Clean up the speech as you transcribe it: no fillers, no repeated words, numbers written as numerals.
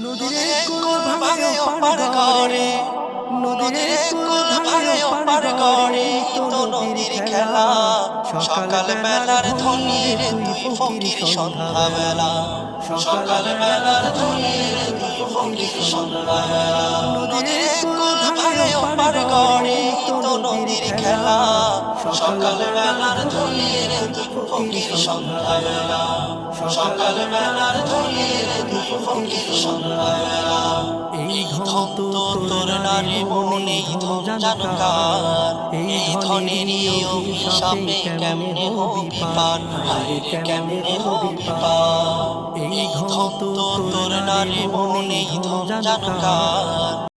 নদীর কুল ভাঙে ওপার করে, নদীর কুল ভাঙে ওপার করে, তো নদীর খেলা। সকাল বেলার ধ্বনি রে তুই ফকির সন্ধ্যা বেলা, সকাল বেলার ধ্বনি রে তুই ফকির সন্ধ্যা বেলা। নদীর কুল ভাঙে ওপার করে, তো নদীর খেলা। সকাল বেলার ধ্বনি রে তুই ফকির সন্ধ্যা বেলা, সকাল বেলার ধ্বনি রে তুই ফকির সন্ধ্যা বেলা। এই ধন তো তোর নারী মনে ধন জানকার, এই ধনেরই অভিশাপে কেমনে হবি পার, হায়রে কেমনে হবি পার। এই ধন তো তোর নারী মনে ধন জানকার।